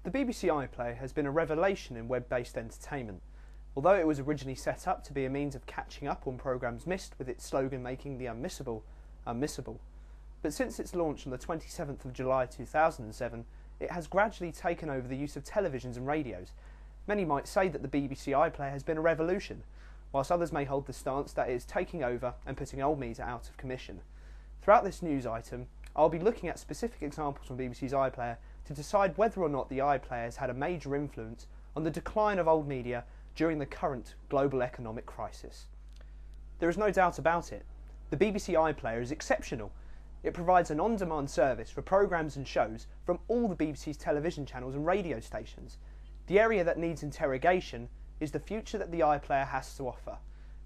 The BBC iPlayer has been a revelation in web-based entertainment. Although it was originally set up to be a means of catching up on programmes missed, with its slogan making the unmissable, unmissable. But since its launch on the 27th of July 2007, it has gradually taken over the use of televisions and radios. Many might say that the BBC iPlayer has been a revolution, whilst others may hold the stance that it is taking over and putting old media out of commission. Throughout this news item, I'll be looking at specific examples from BBC's iPlayer to decide whether or not the iPlayer has had a major influence on the decline of old media during the current global economic crisis. There is no doubt about it. The BBC iPlayer is exceptional. It provides an on-demand service for programmes and shows from all the BBC's television channels and radio stations. The area that needs interrogation is the future that the iPlayer has to offer.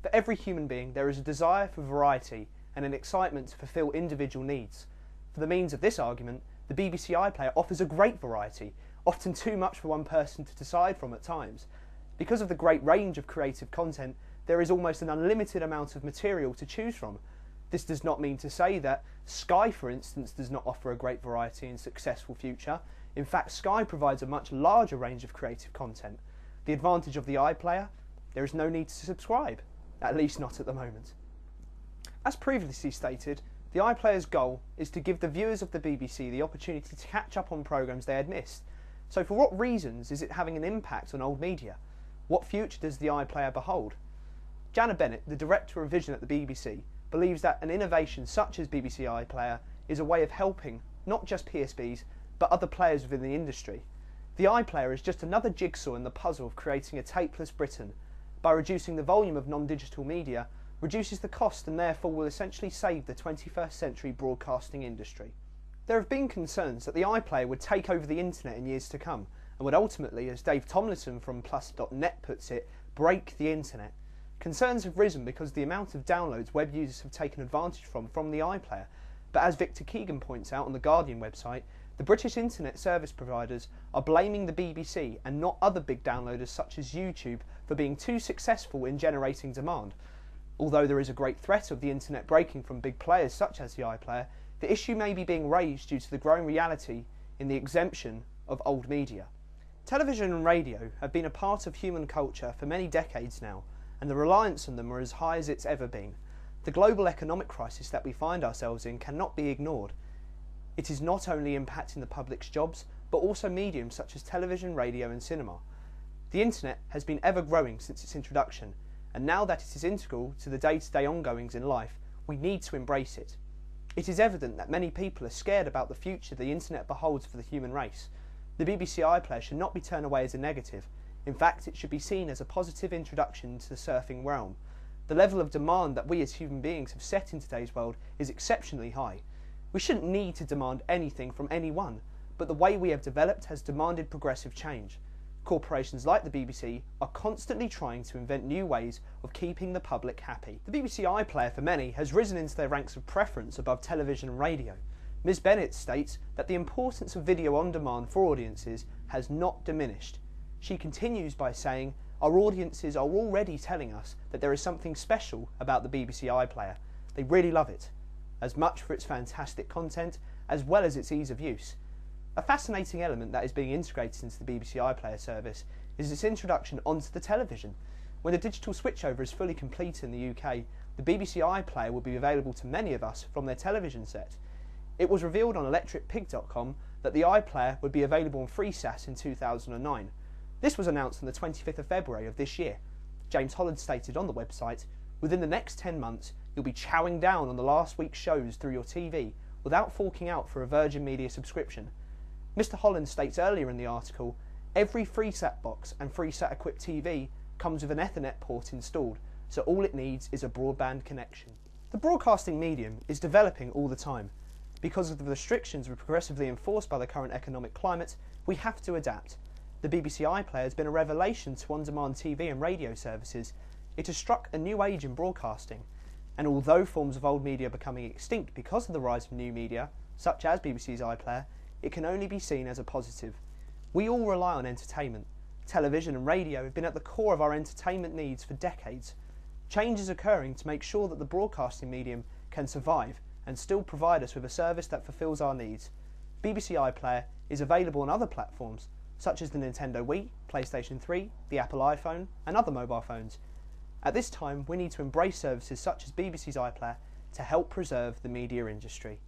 For every human being, there is a desire for variety and an excitement to fulfil individual needs. For the means of this argument, the BBC iPlayer offers a great variety, often too much for one person to decide from at times. Because of the great range of creative content, there is almost an unlimited amount of material to choose from. This does not mean to say that Sky, for instance, does not offer a great variety and successful future. In fact, Sky provides a much larger range of creative content. The advantage of the iPlayer? There is no need to subscribe, at least not at the moment. As previously stated, the iPlayer's goal is to give the viewers of the BBC the opportunity to catch up on programmes they had missed. So for what reasons is it having an impact on old media? What future does the iPlayer behold? Jana Bennett, the Director of Vision at the BBC, believes that an innovation such as BBC iPlayer is a way of helping not just PSBs but other players within the industry. The iPlayer is just another jigsaw in the puzzle of creating a tapeless Britain. By reducing the volume of non-digital media, reduces the cost and therefore will essentially save the 21st century broadcasting industry. There have been concerns that the iPlayer would take over the internet in years to come and would ultimately, as Dave Tomlinson from plus.net puts it, break the internet. Concerns have risen because the amount of downloads web users have taken advantage from the iPlayer, but as Victor Keegan points out on the Guardian website, the British internet service providers are blaming the BBC and not other big downloaders such as YouTube for being too successful in generating demand. Although there is a great threat of the internet breaking from big players such as the iPlayer, the issue may be being raised due to the growing reality in the exemption of old media. Television and radio have been a part of human culture for many decades now, and the reliance on them are as high as it's ever been. The global economic crisis that we find ourselves in cannot be ignored. It is not only impacting the public's jobs, but also mediums such as television, radio and cinema. The internet has been ever growing since its introduction, and now that it is integral to the day-to-day ongoings in life, we need to embrace it. It is evident that many people are scared about the future the internet beholds for the human race. The BBC iPlayer should not be turned away as a negative. In fact, it should be seen as a positive introduction to the surfing realm. The level of demand that we as human beings have set in today's world is exceptionally high. We shouldn't need to demand anything from anyone, but the way we have developed has demanded progressive change. Corporations like the BBC are constantly trying to invent new ways of keeping the public happy. The BBC iPlayer for many has risen into their ranks of preference above television and radio. Ms Bennett states that the importance of video on demand for audiences has not diminished. She continues by saying, "Our audiences are already telling us that there is something special about the BBC iPlayer. They really love it, as much for its fantastic content as well as its ease of use." A fascinating element that is being integrated into the BBC iPlayer service is its introduction onto the television. When the digital switchover is fully complete in the UK, the BBC iPlayer will be available to many of us from their television set. It was revealed on electricpig.com that the iPlayer would be available on FreeSat in 2009. This was announced on the 25th of February of this year. James Holland stated on the website, "Within the next 10 months, you'll be chowing down on the last week's shows through your TV without forking out for a Virgin Media subscription." Mr Holland states earlier in the article, "Every FreeSat box and FreeSat equipped TV comes with an Ethernet port installed, so all it needs is a broadband connection." The broadcasting medium is developing all the time. Because of the restrictions progressively enforced by the current economic climate, we have to adapt. The BBC iPlayer has been a revelation to on-demand TV and radio services. It has struck a new age in broadcasting, and although forms of old media are becoming extinct because of the rise of new media, such as BBC's iPlayer, it can only be seen as a positive. We all rely on entertainment. Television and radio have been at the core of our entertainment needs for decades. Change is occurring to make sure that the broadcasting medium can survive and still provide us with a service that fulfills our needs. BBC iPlayer is available on other platforms such as the Nintendo Wii, PlayStation 3, the Apple iPhone, and other mobile phones. At this time, we need to embrace services such as BBC's iPlayer to help preserve the media industry.